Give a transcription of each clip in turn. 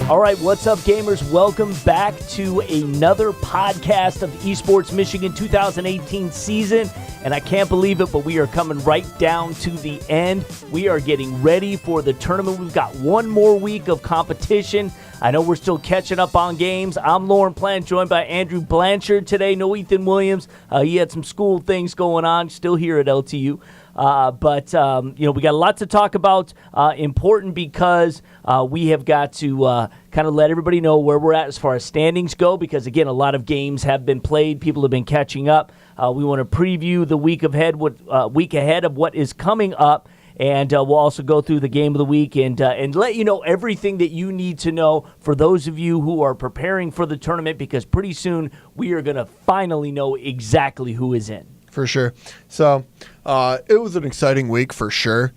All right, what's up, gamers? Welcome back to another podcast of the eSports Michigan 2018 season. And I can't believe it, but we are coming right down to the end. We are getting ready for the tournament. We've got one more week of competition. I know we're still catching up on games. I'm Lorne Plant, joined by Andrew Blanchard today. No Ethan Williams. He had some school things going on, still here at LTU. But we got a lot to talk about, important because we have got to kind of let everybody know where we're at as far as standings go, because, again, a lot of games have been played. People have been catching up. We want to preview the week ahead of what is coming up, and we'll also go through the game of the week and let you know everything that you need to know for those of you who are preparing for the tournament, because pretty soon we are going to finally know exactly who is in. For sure. So it was an exciting week for sure.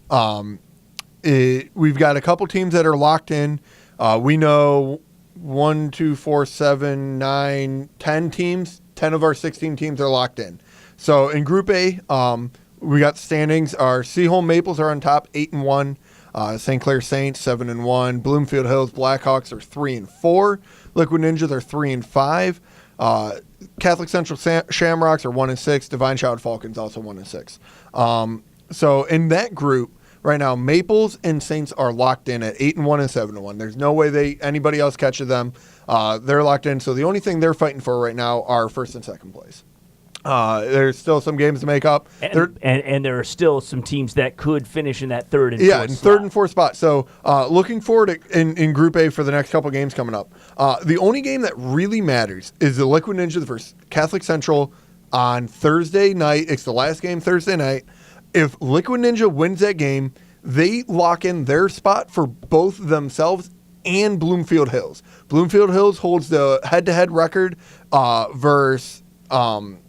We've got a couple teams that are locked in. We know 1, 2, 4, 7, 9, 10 teams. 10 of our 16 teams are locked in. So in Group A, we got standings. Our Seaholm Maples are on top, 8-1. St. Clair Saints, 7-1. Bloomfield Hills Blackhawks are 3-4. Liquid Ninjas are 3-5. Catholic Central Shamrocks are 1-6. Divine Child Falcons also 1-6. So in that group right now, Maples and Saints are locked in at 8-1 and 7-1. There's no way anybody else catches them. They're locked in. So the only thing they're fighting for right now are first and second place. There's still some games to make up. And there are still some teams that could finish in that third and fourth spot. third and fourth spot. So looking forward in Group A for the next couple games coming up. The only game that really matters is the Liquid Ninjas versus Catholic Central on Thursday night. It's the last game Thursday night. If Liquid Ninja wins that game, they lock in their spot for both themselves and Bloomfield Hills. Bloomfield Hills holds the head-to-head record versus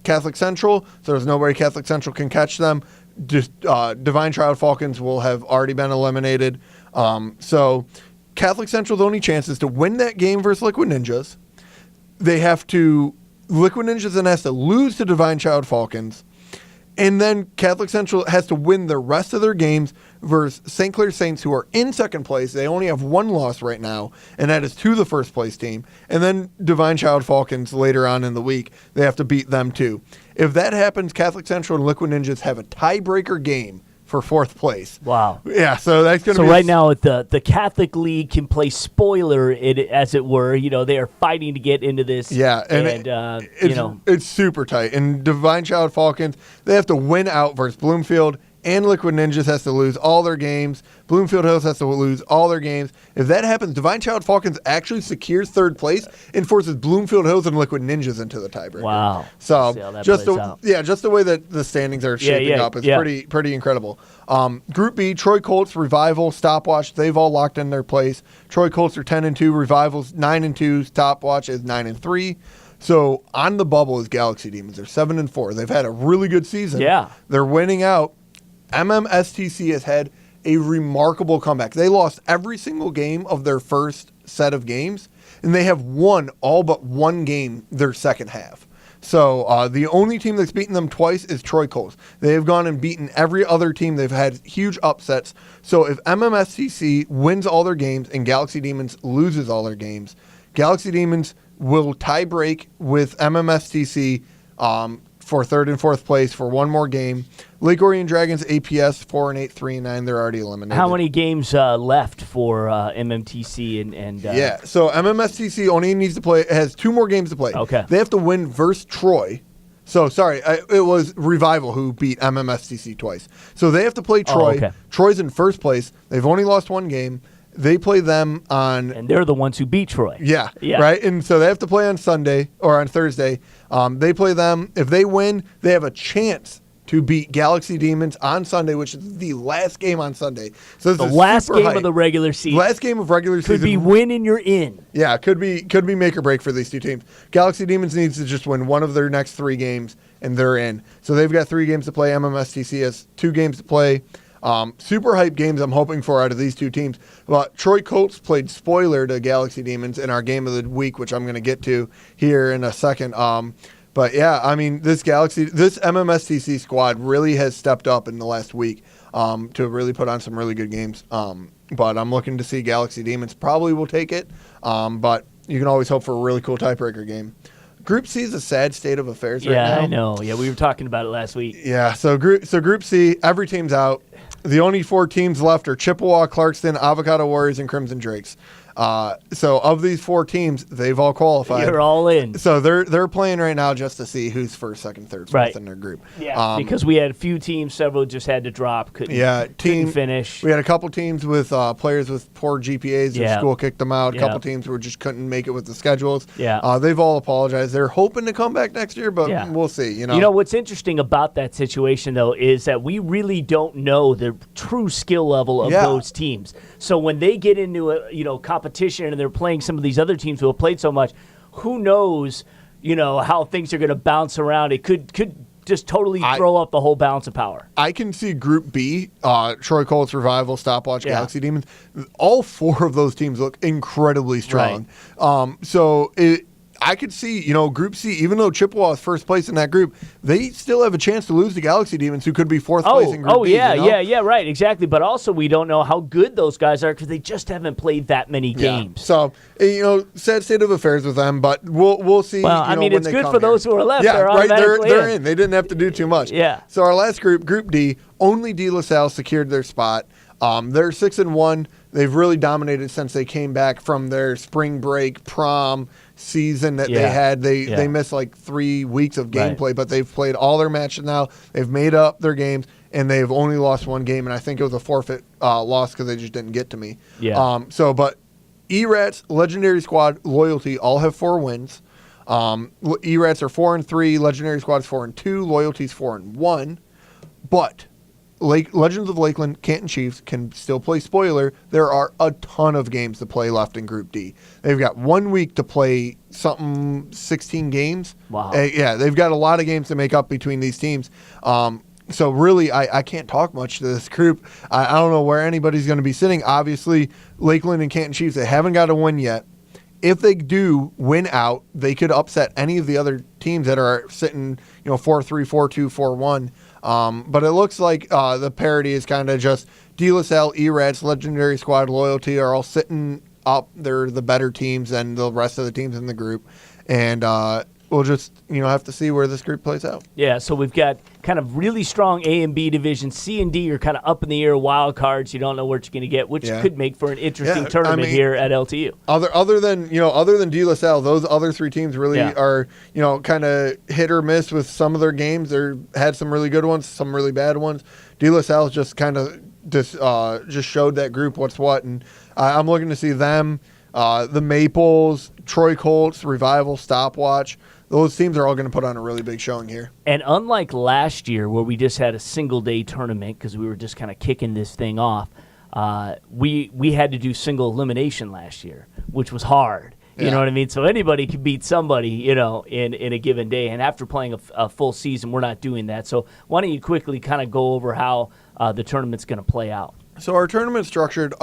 Catholic Central, so there's nobody Catholic Central can catch them. Just Divine Child Falcons will have already been eliminated. So Catholic Central's only chance is to win that game versus Liquid Ninjas. Liquid Ninjas then has to lose to Divine Child Falcons. And then Catholic Central has to win the rest of their games versus St. Clair Saints, who are in second place. They only have one loss right now, and that is to the first place team. And then Divine Child Falcons later on in the week, they have to beat them too. If that happens, Catholic Central and Liquid Ninjas have a tiebreaker game for fourth place. Wow. Yeah, so that's going to be... So right now, the Catholic League can play spoiler, as it were. You know, they are fighting to get into this. Yeah, and it's super tight. And Divine Child Falcons, they have to win out versus Bloomfield, and Liquid Ninjas has to lose all their games. Bloomfield Hills has to lose all their games. If that happens, Divine Child Falcons actually secures third place and forces Bloomfield Hills and Liquid Ninjas into the tiebreaker. Wow. So just the way that the standings are shaping up is pretty incredible. Group B, Troy Colts, Revival, Stopwatch, they've all locked in their place. Troy Colts are 10-2, Revival's 9-2, Stopwatch is 9-3. So on the bubble is Galaxy Demons. They're 7-4. They've had a really good season. Yeah. They're winning out. MMSTC has had a remarkable comeback. They lost every single game of their first set of games, and they have won all but one game their second half. So the only team that's beaten them twice is Troy Colts. They have gone and beaten every other team. They've had huge upsets. So if MMSTC wins all their games and Galaxy Demons loses all their games, Galaxy Demons will tie break with MMSTC for third and fourth place for one more game. Lake Orion Dragons, APS, 4-8, 3-9. They're already eliminated. How many games left for MMTC So MMSTC only has 2 more games to play. Okay. They have to win versus Troy. So, sorry, it was Revival who beat MMSTC twice. So they have to play Troy. Oh, okay. Troy's in first place. They've only lost one game. They play them on... And they're the ones who beat Troy. Yeah, right? And so they have to play on Sunday or on Thursday. They play them. If they win, they have a chance to beat Galaxy Demons on Sunday, which is the last game on Sunday. So the last game of the regular season. Last game of regular season. Could be win and you're in. Yeah, could be make or break for these two teams. Galaxy Demons needs to just win one of their next 3 games, and they're in. So they've got 3 games to play. MMSTC has 2 games to play. Super hype games I'm hoping for out of these two teams. But Troy Colts played spoiler to Galaxy Demons in our game of the week, which I'm going to get to here in a second. But yeah, I mean, this MMSTC squad really has stepped up in the last week to really put on some really good games. But I'm looking to see Galaxy Demons probably will take it. But you can always hope for a really cool tiebreaker game. Group C is a sad state of affairs right now. Yeah, I know. Yeah, we were talking about it last week. Yeah, so Group C, every team's out. The only 4 teams left are Chippewa, Clarkston, Avocado Warriors, and Crimson Drakes. So of these 4 teams, they've all qualified. You're all in. So they're playing right now just to see who's first, second, third, fourth in their group. Yeah, because we had a few teams, several just had to drop, couldn't finish. We had a couple teams with players with poor GPAs. Their school kicked them out. A couple teams who just couldn't make it with the schedules. Yeah. They've all apologized. They're hoping to come back next year, but we'll see. You know what's interesting about that situation though is that we really don't know the true skill level of those teams. So when they get into a competition and they're playing some of these other teams who have played so much, who knows, how things are going to bounce around. It could just totally throw up the whole balance of power. I can see Group B, Troy Colts, Revival, Stopwatch, Galaxy Demons. All 4 of those teams look incredibly strong. Right. I could see, Group C, even though Chippewa is first place in that group, they still have a chance to lose to Galaxy Demons, who could be fourth place in Group B. Yeah, right, exactly. But also, we don't know how good those guys are because they just haven't played that many games. So, sad state of affairs with them, but we'll see. Well, it's good for those who are left. Yeah, they're in. in. They didn't have to do too much. Yeah. So our last group, Group D, only De La Salle secured their spot. They're 6-1. They've really dominated since they came back from their spring break prom season that they had. They missed like 3 weeks of gameplay, but they've played all their matches now. They've made up their games, and they've only lost 1 game, and I think it was a forfeit loss because they just didn't get to me. Yeah. But E-Rats, Legendary Squad, Loyalty all have 4 wins. E-Rats are 4-3, Legendary Squad's 4-2, Loyalty's 4-1. But Legends of Lakeland, Canton Chiefs can still play spoiler. There are a ton of games to play left in Group D. They've got 1 week to play 16 games. Wow. They've got a lot of games to make up between these teams. So really, I can't talk much to this group. I don't know where anybody's going to be sitting. Obviously, Lakeland and Canton Chiefs, they haven't got a win yet. If they do win out, they could upset any of the other teams that are sitting, 4-3, 4-2, 4-1. But it looks like the parity is kind of just De La Salle, E-Rats, Legendary Squad, Loyalty are all sitting up. They're the better teams than the rest of the teams in the group. And we'll just have to see where this group plays out. Yeah, so we've got kind of really strong A and B division. C and D are kind of up in the air wild cards. You don't know what you're going to get, which could make for an interesting tournament here at LTU. Other than De La Salle, those other 3 teams really are kind of hit or miss with some of their games. They had some really good ones, some really bad ones. De La Salle just kind of just showed that group what's what, and I'm looking to see them, the Maples, Troy Colts, Revival, Stopwatch. Those teams are all going to put on a really big showing here. And unlike last year where we just had a single-day tournament because we were just kind of kicking this thing off, we had to do single elimination last year, which was hard. You know what I mean? So anybody can beat somebody, in a given day. And after playing a full season, we're not doing that. So why don't you quickly kind of go over how the tournament's going to play out? So our tournament's structured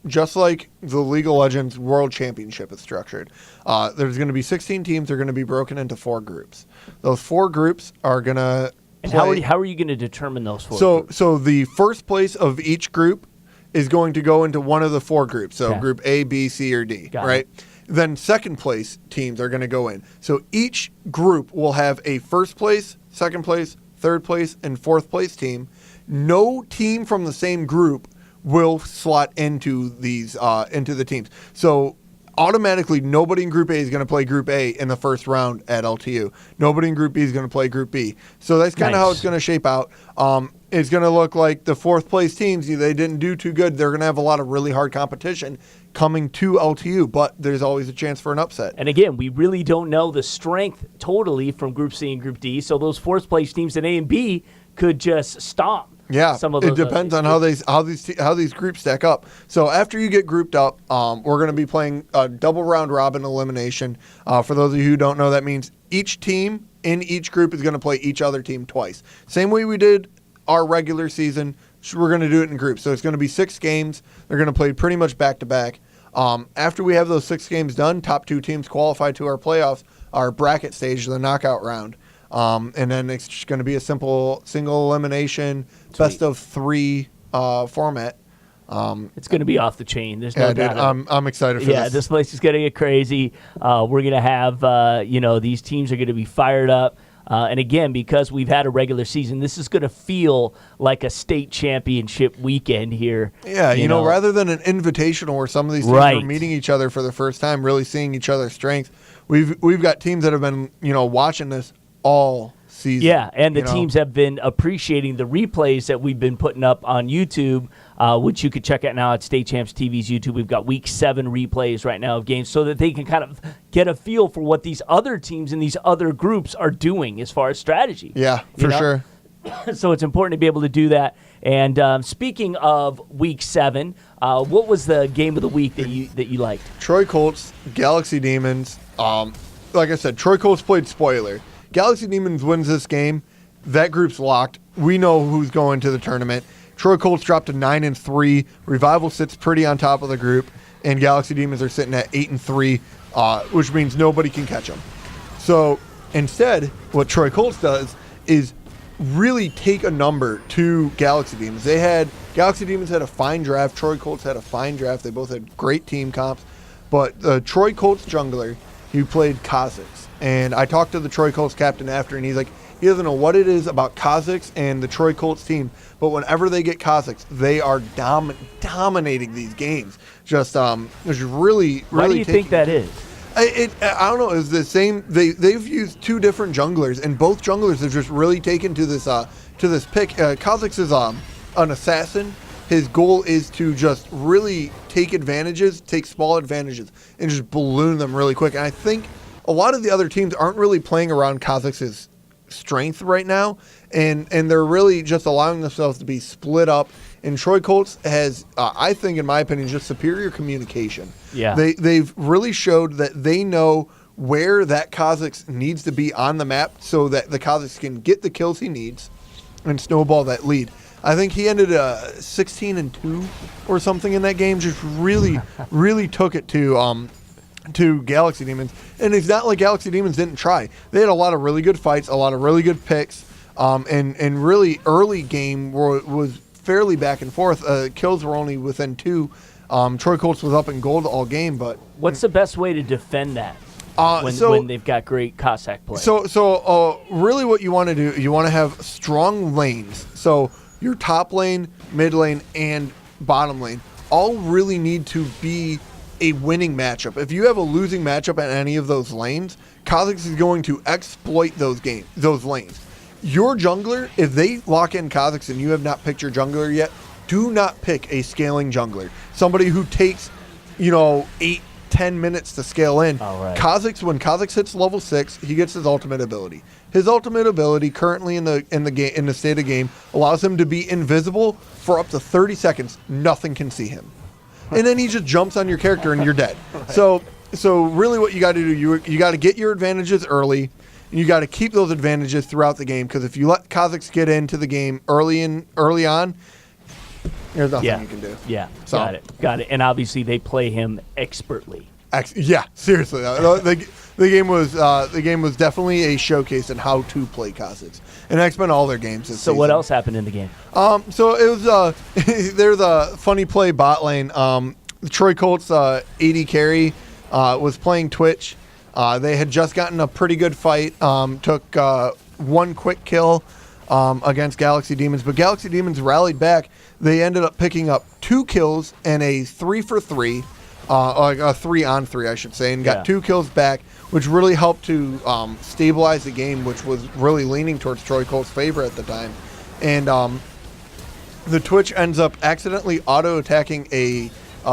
just like the League of Legends World Championship is structured. There's going to be 16 teams. They're going to be broken into 4 groups. Those 4 groups are going to play. How are you going to determine those 4 groups? So the first place of each group is going to go into one of the 4 groups. So Group A, B, C, or D, right? Then second place teams are going to go in. So each group will have a first place, second place, third place, and fourth place team. No team from the same group will slot into these into the teams. So automatically, nobody in Group A is going to play Group A in the first round at LTU. Nobody in Group B is going to play Group B. So that's kind of how it's going to shape out. It's going to look like the fourth place teams, they didn't do too good. They're going to have a lot of really hard competition coming to LTU, but there's always a chance for an upset. And again, we really don't know the strength totally from Group C and Group D. So those fourth place teams in A and B could just stomp. Yeah, some of those, it depends on how these groups stack up. So after you get grouped up, we're going to be playing a double round robin elimination. For those of you who don't know, that means each team in each group is going to play each other team twice. Same way we did our regular season, we're going to do it in groups. So it's going to be 6 games. They're going to play pretty much back to back. After we have those 6 games done, top 2 teams qualify to our playoffs, our bracket stage, the knockout round. And then it's just going to be a simple single elimination, Sweet. best of 3 format. It's going to be off the chain. There's no doubt. I'm excited for this. Yeah, this place is going to get crazy. We're going to have, these teams are going to be fired up. And again, because we've had a regular season, this is going to feel like a state championship weekend here. Yeah, you know, rather than an invitational where some of these teams are meeting each other for the first time, really seeing each other's strengths, we've got teams that have been, watching this all season. Yeah, and the teams have been appreciating the replays that we've been putting up on YouTube, which you could check out now at State Champs TV's YouTube. We've got Week 7 replays right now of games so that they can kind of get a feel for what these other teams and these other groups are doing as far as strategy. Yeah, for sure. So it's important to be able to do that. And speaking of Week 7, what was the game of the week that you liked? Troy Colts, Galaxy Demons. Like I said, Troy Colts played spoiler. Galaxy Demons wins this game. That group's locked. We know who's going to the tournament. Troy Colts dropped to 9-3. Revival sits pretty on top of the group, and Galaxy Demons are sitting at 8-3, which means nobody can catch them. So instead, what Troy Colts does is really take a number to Galaxy Demons. Galaxy Demons had a fine draft. Troy Colts had a fine draft. They both had great team comps, but the Troy Colts jungler, he played Kha'Zix. And I talked to the Troy Colts captain after, and he's like, he doesn't know what it is about Kha'Zix and the Troy Colts team, but whenever they get Kha'Zix, they are dominating these games. Just really. Why do you think that is? I don't know. It's the same. They've used 2 different junglers, and both junglers have just really taken to this pick. Kha'Zix is an assassin. His goal is to just really take small advantages, and just balloon them really quick. And I think a lot of the other teams aren't really playing around Kha'Zix's strength right now, and they're really just allowing themselves to be split up. And Troy Colts has, I think, in my opinion, just superior communication. Yeah, they've really showed that they know where that Kha'Zix needs to be on the map, so that the Kha'Zix can get the kills he needs and snowball that lead. I think he ended 16-2 or something in that game. Just really, really took it to Galaxy Demons. And it's not like Galaxy Demons didn't try. They had a lot of really good fights, a lot of really good picks, and really early game was fairly back and forth. Kills were only within 2. Troy Colts was up in gold all game, but what's the best way to defend that when they've got great Cossack play? So really what you want to do, you want to have strong lanes. So your top lane, mid lane, and bottom lane all really need to be a winning matchup. If you have a losing matchup at any of those lanes, Kha'Zix is going to exploit those lanes. Your jungler, if they lock in Kha'Zix and you have not picked your jungler yet, do not pick a scaling jungler. Somebody who takes, 8-10 minutes to scale in. All right. When Kha'Zix hits level 6, he gets his ultimate ability. His ultimate ability currently in the state of game allows him to be invisible for up to 30 seconds. Nothing can see him. And then he just jumps on your character and you're dead. Right. So really what you got to do, you got to get your advantages early, and you got to keep those advantages throughout the game, because if you let Kha'Zix get into the game early on, there's nothing you can do. Yeah, so, got it. And obviously they play him expertly. Yeah, seriously. The game was definitely a showcase in how to play Kha'Zix. And I spent all their games this season. What else happened in the game? So it was there's a funny play bot lane. The Troy Colts AD carry was playing Twitch. They had just gotten a pretty good fight. Took 1 quick kill against Galaxy Demons, but Galaxy Demons rallied back. They ended up picking up 2 kills and a 3-for-3. Like a 3-on-3, I should say, and got 2 kills back, which really helped to stabilize the game, which was really leaning towards Troy Colt's favor at the time. And the Twitch ends up accidentally auto-attacking a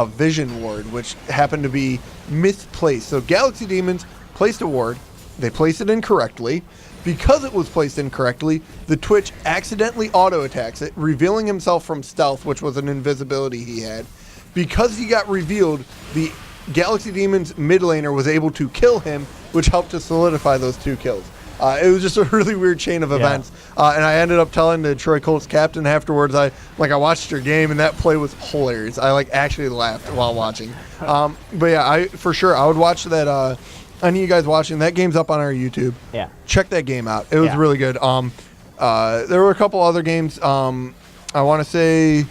vision ward, which happened to be misplaced. So Galaxy Demons placed a ward. They placed it incorrectly. Because it was placed incorrectly, the Twitch accidentally auto-attacks it, revealing himself from stealth, which was an invisibility he had. Because he got revealed, the Galaxy Demons mid laner was able to kill him, which helped to solidify those 2 kills. It was just a really weird chain of events. And I ended up telling the Troy Colts captain afterwards, I watched your game, and that play was hilarious. I actually laughed while watching. But yeah, I would watch that any of you guys watching, that game's up on our YouTube. Yeah. Check that game out. It was really good. There were a couple other games. I want to say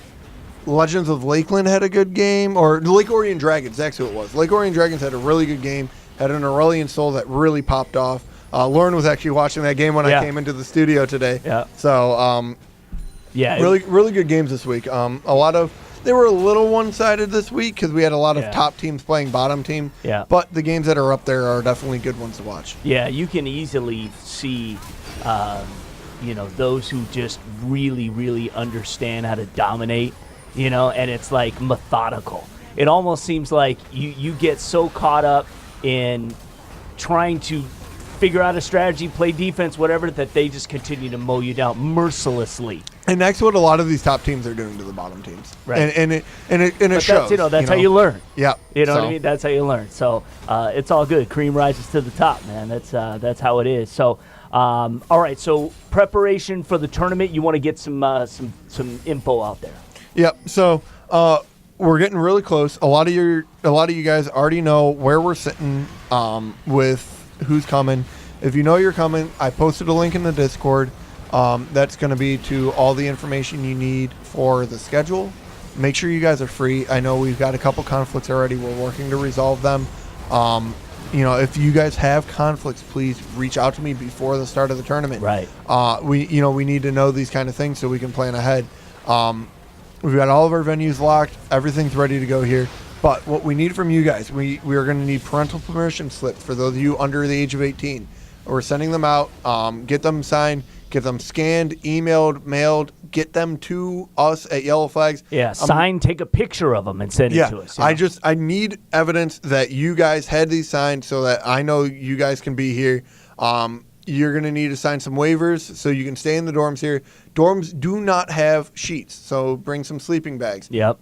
Legends of Lakeland had a good game, or Lake Orion Dragons. That's who it was. Lake Orion Dragons had a really good game. Had an Aurelian Soul that really popped off. Lauren was actually watching that game when I came into the studio today. Yeah. So, really good games this week. They were a little one-sided this week because we had a lot of top teams playing bottom team. Yeah. But the games that are up there are definitely good ones to watch. Yeah, you can easily see, those who just really, really understand how to dominate, and it's like methodical. It almost seems like you get so caught up in trying to figure out a strategy, play defense, whatever, that they just continue to mow you down mercilessly. And that's what a lot of these top teams are doing to the bottom teams. Right. And it shows. That's how you learn. Yeah. You know what I mean? That's how you learn. So it's all good. Cream rises to the top, man. That's how it is. So, all right. So preparation for the tournament, you want to get some info out there. Yep. So we're getting really close. A lot of you guys already know where we're sitting with who's coming. If you know you're coming, I posted a link in the Discord. That's going to be to all the information you need for the schedule. Make sure you guys are free. I know we've got a couple conflicts already. We're working to resolve them. If you guys have conflicts, please reach out to me before the start of the tournament. Right. We need to know these kind of things so we can plan ahead. We've got all of our venues locked. Everything's ready to go here. But what we need from you guys, we are going to need parental permission slips for those of you under the age of 18. We're sending them out. Get them signed. Get them scanned, emailed, mailed. Get them to us at Yellow Flags. Yeah, sign, take a picture of them and send it to us. Yeah. I need evidence that you guys had these signed so that I know you guys can be here. You're going to need to sign some waivers so you can stay in the dorms here. Dorms do not have sheets, so bring some sleeping bags. Yep.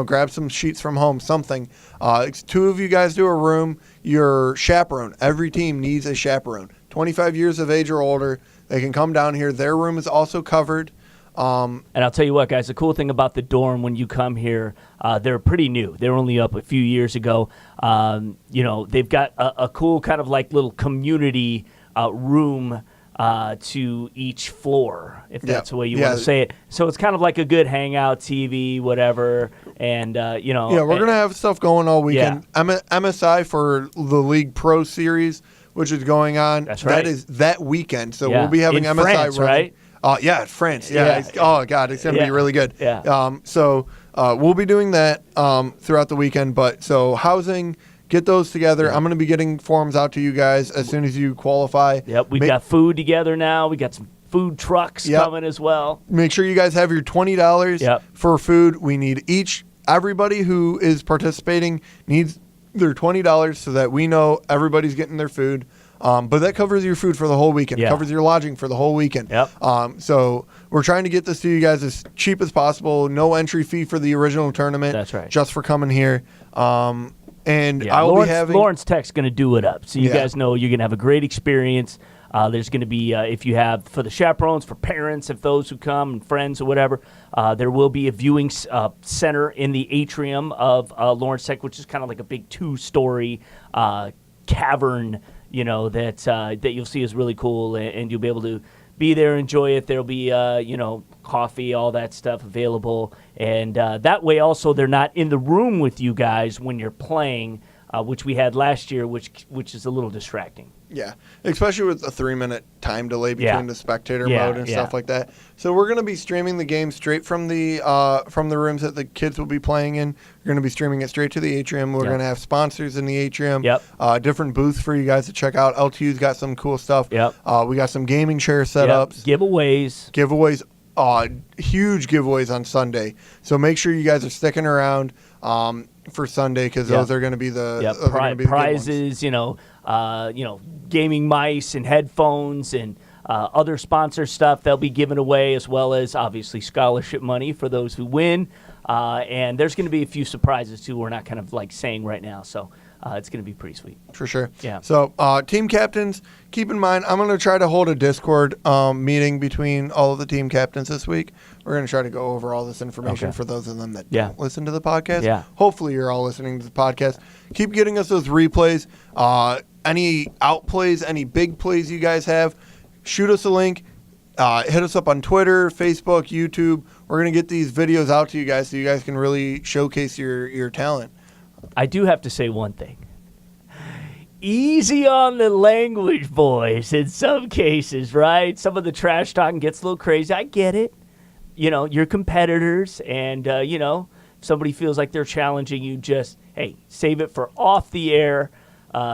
Grab some sheets from home, something. It's 2 of you guys do a room. Your chaperone. Every team needs a chaperone. 25 years of age or older. They can come down here. Their room is also covered. And I'll tell you what, guys, the cool thing about the dorm when you come here, they're pretty new. They were only up a few years ago. They've got a cool kind of like little community room to each floor, if that's the way you want to say it. So it's kind of like a good hangout, TV, whatever. And, Yeah, we're going to have stuff going all weekend. Yeah. MSI for the League Pro Series, which is going on. That's right. That is that weekend. So we'll be having in MSI France, running. Right? France. Yeah. Oh, God, it's going to be really good. Yeah. So we'll be doing that throughout the weekend. But so housing, get those together. Yeah. I'm going to be getting forms out to you guys as soon as you qualify. Yep, we've got food together now. We got some food trucks coming as well. Make sure you guys have your $20 for food. We need everybody who is participating needs their $20 so that we know everybody's getting their food. But that covers your food for the whole weekend. It covers your lodging for the whole weekend. Yep. So we're trying to get this to you guys as cheap as possible. No entry fee for the original tournament. That's right. Just for coming here. And I will be having Lawrence Tech's going to do it up. So you guys know you're going to have a great experience. There's going to be, if you have, for the chaperones, for parents, if those who come, and friends or whatever, there will be a viewing center in the atrium of Lawrence Tech, which is kind of like a big 2-story cavern, that you'll see is really cool, and you'll be able to be there, enjoy it. There'll be, coffee, all that stuff available. And that way also they're not in the room with you guys when you're playing, which we had last year, which is a little distracting. Yeah, especially with a 3-minute time delay between the spectator mode and stuff like that. So we're going to be streaming the game straight from the rooms that the kids will be playing in. We're going to be streaming it straight to the atrium. We're going to have sponsors in the atrium. Yep. Different booths for you guys to check out. LTU's got some cool stuff. Yep. We got some gaming chair setups. Giveaways. Huge giveaways on Sunday. So make sure you guys are sticking around for Sunday because those are going to be the prizes. Gaming mice and headphones and other sponsor stuff they'll be giving away, as well as obviously scholarship money for those who win. And there's going to be a few surprises too. We're not kind of like saying right now, so it's going to be pretty sweet. For sure. Yeah. So team captains, keep in mind, I'm going to try to hold a Discord meeting between all of the team captains this week. We're going to try to go over all this information for those of them that don't listen to the podcast. Yeah. Hopefully you're all listening to the podcast. Keep getting us those replays. any outplays, any big plays you guys have, shoot us a link. Hit us up on Twitter, Facebook, YouTube. We're going to get these videos out to you guys so you guys can really showcase your talent. I do have to say one thing. Easy on the language, boys, in some cases, right? Some of the trash talking gets a little crazy. I get it. You're competitors, and, if somebody feels like they're challenging you, just, hey, save it for off the air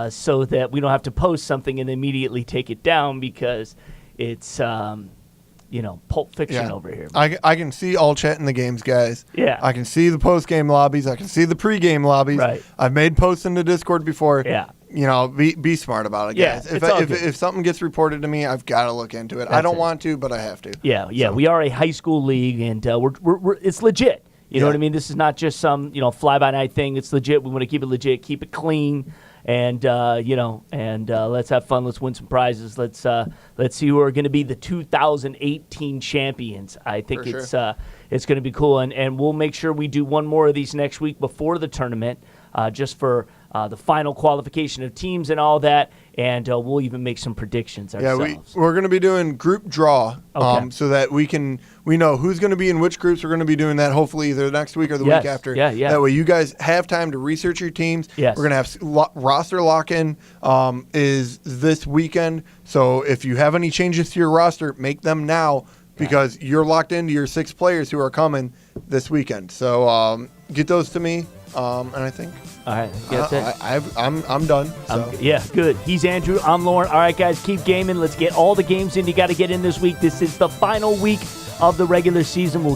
so that we don't have to post something and immediately take it down because it's, Pulp Fiction over here. I can see all chat in the games, guys. Yeah. I can see the post-game lobbies. I can see the pre-game lobbies. Right. I've made posts in the Discord before. Yeah. Be smart about it, guys. Yeah, if something gets reported to me, I've got to look into it. I don't want to, but I have to. Yeah. So. We are a high school league, and we're it's legit. You know what I mean? This is not just some fly-by-night thing. It's legit. We want to keep it legit, keep it clean, and let's have fun. Let's win some prizes. Let's see who are going to be the 2018 champions. I think it's going to be cool, and we'll make sure we do one more of these next week before the tournament, just for the final qualification of teams and all that, and we'll even make some predictions ourselves. Yeah, we're going to be doing group draw, so that we know who's going to be in which groups. We're going to be doing that hopefully either next week or the week after. Yeah. That way you guys have time to research your teams. Yes. We're going to have roster lock-in is this weekend. So if you have any changes to your roster, make them now because you're locked into your 6 players who are coming this weekend. So get those to me. And I think. All right, that's it. I'm done. So. Good. He's Andrew. I'm Lorne. All right, guys, keep gaming. Let's get all the games in. You got to get in this week. This is the final week of the regular season. We'll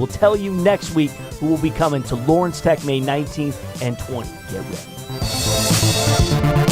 tell you next week who will be coming to Lawrence Tech May 19th and 20th. Get ready.